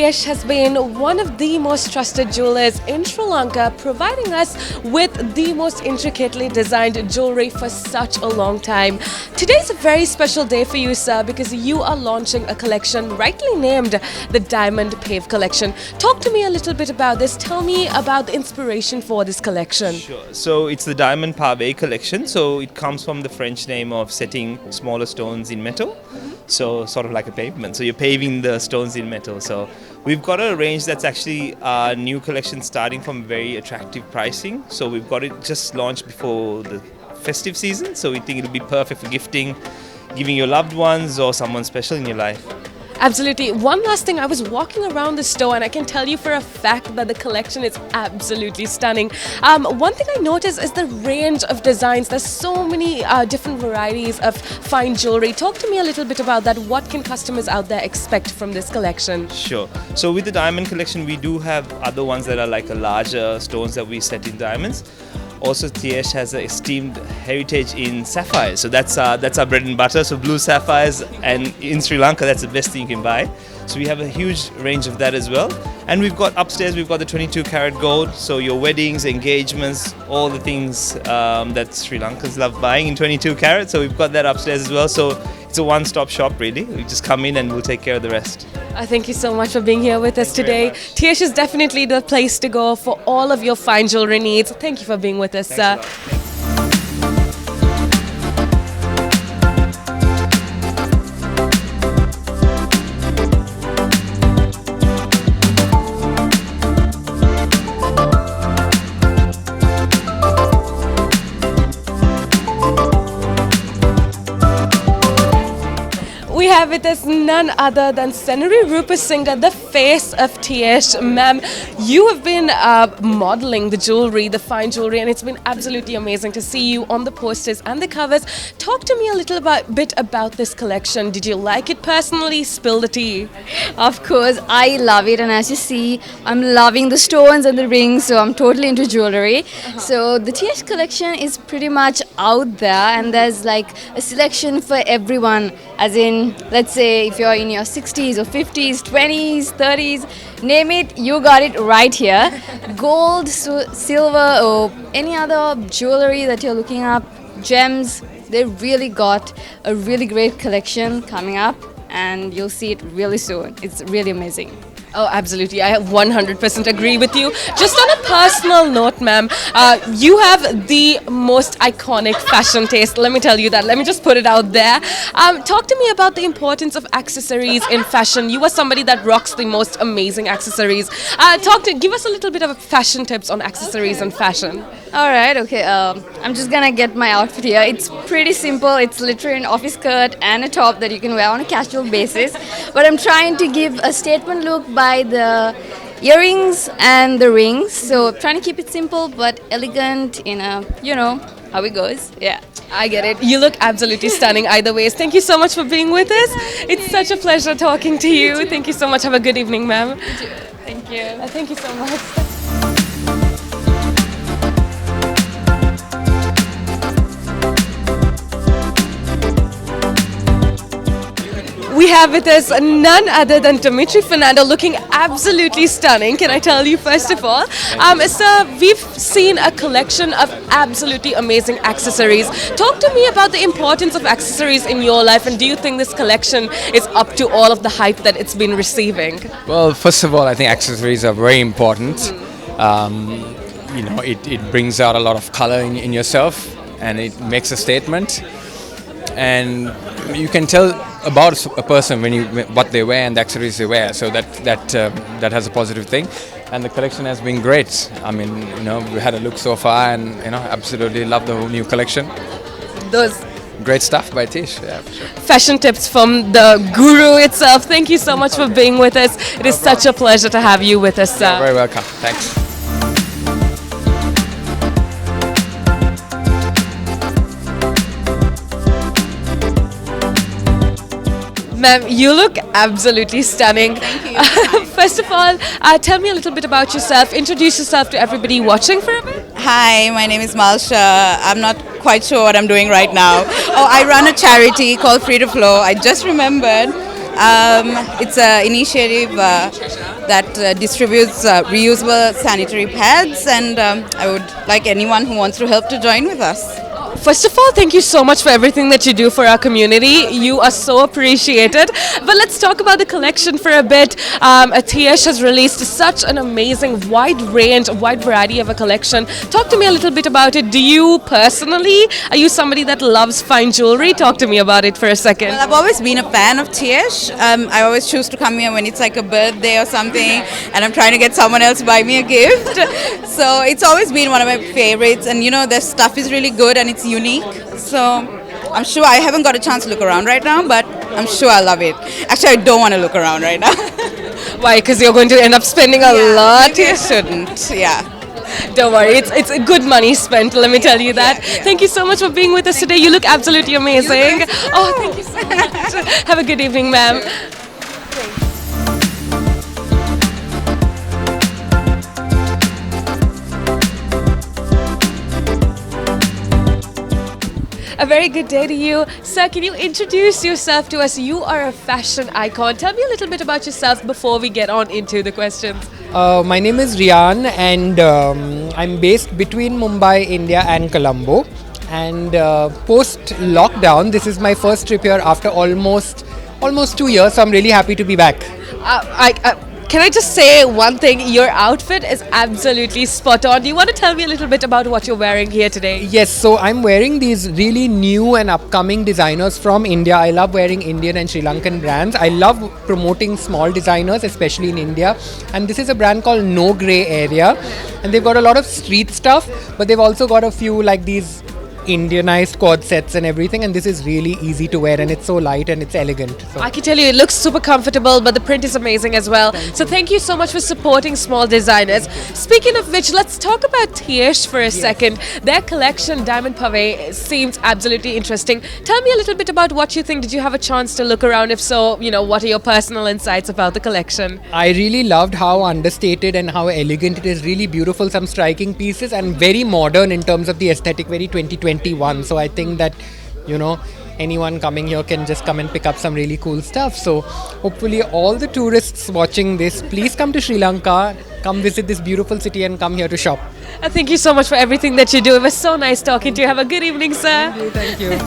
TH has been one of the most trusted jewelers in Sri Lanka, providing us with the most intricately designed jewelry for such a long time. Today's a very special day for you, sir, because you are launching a collection rightly named the Diamond Pave Collection. Talk to me a little bit about this. Tell me about the inspiration for this collection. Sure. So it's the Diamond Pave collection. So it comes from the French name of setting smaller stones in metal. So sort of like a pavement. So you're paving the stones in metal. So we've got a range that's actually a new collection starting from very attractive pricing. So we've got it just launched before the festive season. So we think it'll be perfect for gifting, giving your loved ones or someone special in your life. Absolutely. One last thing, I was walking around the store and I can tell you for a fact that the collection is absolutely stunning. One thing I noticed is the range of designs. There's so many different varieties of fine jewelry. Talk to me a little bit about that. What can customers out there expect from this collection? Sure. So with the diamond collection, we do have other ones that are like a larger stones that we set in diamonds. Also, TH has an esteemed heritage in sapphires. So that's our bread and butter. So blue sapphires, and in Sri Lanka, that's the best thing you can buy. So we have a huge range of that as well. And we've got upstairs, we've got the 22 karat gold. So your weddings, engagements, all the things that Sri Lankans love buying in 22 karat. So we've got that upstairs as well. So it's a one-stop shop, really. We just come in and we'll take care of the rest. Thank you so much for being here with us today. TH is definitely the place to go for all of your fine jewelry needs. Thank you for being with us, sir. We have with us none other than Senuri Rupasinghe, the face of TH. Ma'am, you have been modeling the jewelry, the fine jewelry, and it's been absolutely amazing to see you on the posters and the covers. Talk to me a little bit about this collection. Did you like it personally? Spill the tea. Of course, I love it, and as you see, I'm loving the stones and the rings, so I'm totally into jewelry. So the TH collection is pretty much out there, and there's like a selection for everyone, as in, let's say if you're in your 60s or 50s, 20s, 30s, name it, you got it right here. Gold, silver, or any other jewelry that you're looking up, gems, they really got a really great collection coming up, and you'll see it really soon. It's really amazing. Oh, absolutely. I 100% agree with you. Just on a personal note, ma'am, you have the most iconic fashion taste. Let me tell you that. Let me just put it out there. Talk to me about the importance of accessories in fashion. You are somebody that rocks the most amazing accessories. Give us a little bit of fashion tips on accessories and fashion. All right, okay. I'm just gonna get my outfit here. It's pretty simple. It's literally an office skirt and a top that you can wear on a casual basis. But I'm trying to give a statement look by the earrings and the rings. So trying to keep it simple but elegant in a, you know, how it goes. Yeah. I get it. You look absolutely stunning either ways. Thank you so much for being with us. It's such a pleasure talking to you. Thank you so much. Have a good evening, ma'am. Thank you. Thank you so much. We have with us none other than Dimitri Fernando, looking absolutely stunning. Can I tell you first of all? Sir, we've seen a collection of absolutely amazing accessories. Talk to me about the importance of accessories in your life, and do you think this collection is up to all of the hype that it's been receiving? Well, first of all, I think accessories are very important. It brings out a lot of color in yourself, and it makes a statement. And you can tell about a person what they wear and the accessories they wear, so that has a positive thing. And the collection has been great. I mean, we had a look so far, and absolutely love the whole new collection. Those great stuff by Tish. Yeah, for sure. Fashion tips from the guru itself. Thank you so much for being with us. It is such a pleasure to have you with us, sir. You're very welcome. Thanks. Ma'am, you look absolutely stunning. Thank you. First of all, tell me a little bit about yourself. Introduce yourself to everybody watching for a bit. Hi, my name is Malsha. I'm not quite sure what I'm doing right now. Oh, I run a charity called Free to Flow. I just remembered It's an initiative that distributes reusable sanitary pads, and I would like anyone who wants to help to join with us. First of all, thank you so much for everything that you do for our community. You are so appreciated. But let's talk about the collection for a bit. Tiesh has released such an amazing wide range, wide variety of a collection. Talk to me a little bit about it. Do you personally, are you somebody that loves fine jewelry? Talk to me about it for a second. Well, I've always been a fan of Tiesh. I always choose to come here when it's like a birthday or something, and I'm trying to get someone else to buy me a gift. So it's always been one of my favorites, and their stuff is really good and it's unique. So I'm sure I haven't got a chance to look around right now, but I'm sure I love it. Actually, I don't want to look around right now. Why? Because you're going to end up spending a lot. Maybe I shouldn't. Yeah. Don't worry, it's a good money spent, let me tell you that. Thank you so much for being with us today. You look absolutely amazing. Oh, thank you so much. Have a good evening, ma'am. A very good day to you. Sir, can you introduce yourself to us? You are a fashion icon. Tell me a little bit about yourself before we get on into the questions. My name is Rian, and I'm based between Mumbai, India and Colombo. And post lockdown, this is my first trip here after almost 2 years, so I'm really happy to be back. Can I just say one thing? Your outfit is absolutely spot on. Do you want to tell me a little bit about what you're wearing here today? Yes, so I'm wearing these really new and upcoming designers from India. I love wearing Indian and Sri Lankan brands. I love promoting small designers, especially in India. And this is a brand called No Grey Area. And they've got a lot of street stuff, but they've also got a few like these Indianized cord sets and everything, and this is really easy to wear and it's so light and it's elegant. So. I can tell you it looks super comfortable, but the print is amazing as well. Thank you so much for supporting small designers. Speaking of which, let's talk about Tiesh for a second. Their collection, Diamond Pave, seems absolutely interesting. Tell me a little bit about what you think. Did you have a chance to look around? If so, what are your personal insights about the collection? I really loved how understated and how elegant it is. Really beautiful, some striking pieces and very modern in terms of the aesthetic, very 2021. So I think that, anyone coming here can just come and pick up some really cool stuff. So hopefully all the tourists watching this, please come to Sri Lanka, come visit this beautiful city and come here to shop. Thank you so much for everything that you do. It was so nice talking to you. Have a good evening, sir. Thank you.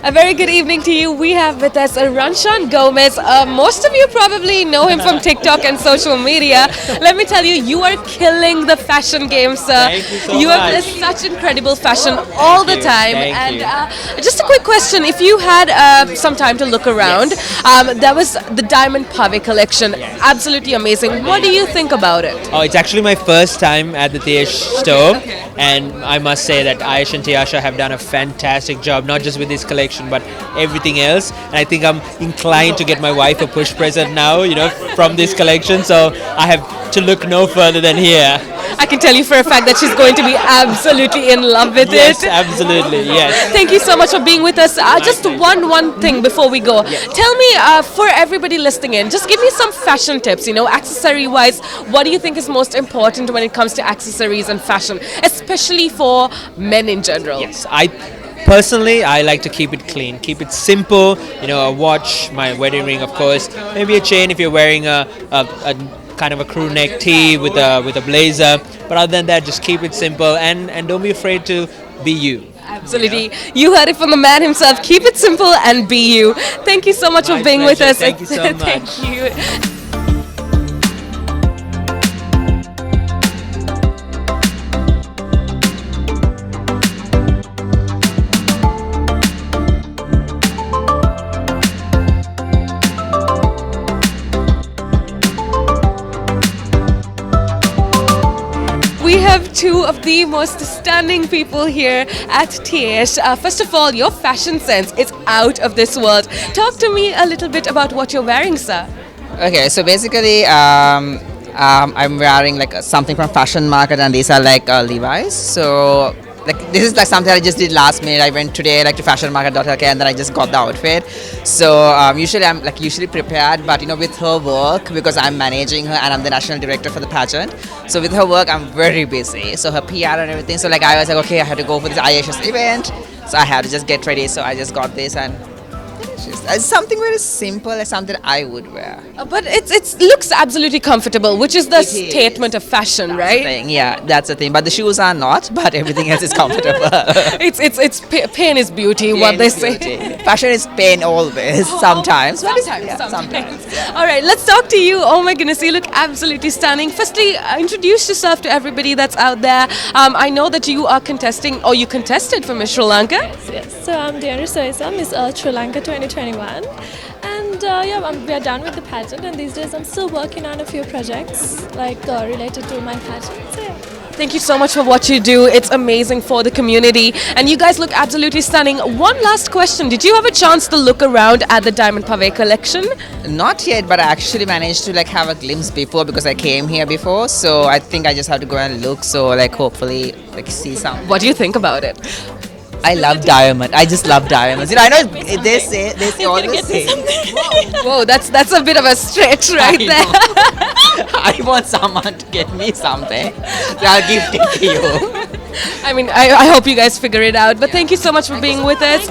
A very good evening to you. We have with us Ranshan Gomez. Most of you probably know him from TikTok and social media. Let me tell you, you are killing the fashion game, sir. Thank you so have much. such incredible fashion all the time. Thank and just a quick question: if you had some time to look around, there was the Diamond Pave collection. Absolutely amazing. What do you think about it? Oh, it's actually my first time at the Tiesh store, and I must say that Ayush and Tiasha have done a fantastic job, not just with this collection, but everything else. And I think I'm inclined to get my wife a push present now, from this collection. So I have to look no further than here. I can tell you for a fact that she's going to be absolutely in love with Yes, it. absolutely, yes. Thank you so much for being with us. Just one thing before we go. Tell me, for everybody listening in, just give me some fashion tips, accessory-wise. What do you think is most important when it comes to accessories and fashion, especially for men in general? Yes, Personally, I like to keep it clean, keep it simple. A watch, my wedding ring, of course. Maybe a chain if you're wearing a kind of a crew neck tee with a blazer. But other than that, just keep it simple and don't be afraid to be you. Absolutely. You heard it from the man himself. Keep it simple and be you. Thank you so much for being with us. Thank you so much. Thank you. We have two of the most stunning people here at Tiesh. First of all, your fashion sense is out of this world. Talk to me a little bit about what you're wearing, sir. Okay, so basically, I'm wearing like something from Fashion Market, and these are like Levi's. So like this is like something I just did last minute. I went today like to fashionmarket.lk and then I just got the outfit. So usually I'm like usually prepared, but you know with her work, because I'm managing her and I'm the national director for the pageant. So with her work I'm very busy. So her PR and everything. So like I was like, okay, I have to go for this IHS event. So I had to just get ready. So I just got this and it's something very simple, it's something I would wear. But it looks absolutely comfortable, which is the It is. statement of fashion, That's right? the thing, yeah, that's the thing. But the shoes are not, but everything else is comfortable. Pain is beauty, what they say. Fashion is pain always, sometimes. But Sometimes, yeah, sometimes. All right, let's talk to you. Oh my goodness, you look absolutely stunning. Firstly, introduce yourself to everybody that's out there. I know that you are contesting, or you contested for Miss Sri Lanka. Yes, so I'm Diana Soisa, Miss Sri Lanka 2021. And we are done with the pageant, and these days I'm still working on a few projects like related to my pageant. So yeah. Thank you so much for what you do. It's amazing for the community. And you guys look absolutely stunning. One last question. Did you have a chance to look around at the Diamond Pave collection? Not yet, but I actually managed to like have a glimpse before because I came here before. So I think I just have to go and look. So like hopefully like see some. What do you think about it? I love diamond. I just love diamonds. You know, I know they say all the same. Whoa, that's a bit of a stretch right there. I want someone to get me something. So I'll gift it to you. I mean, I hope you guys figure it out. But thank you so much for being with us.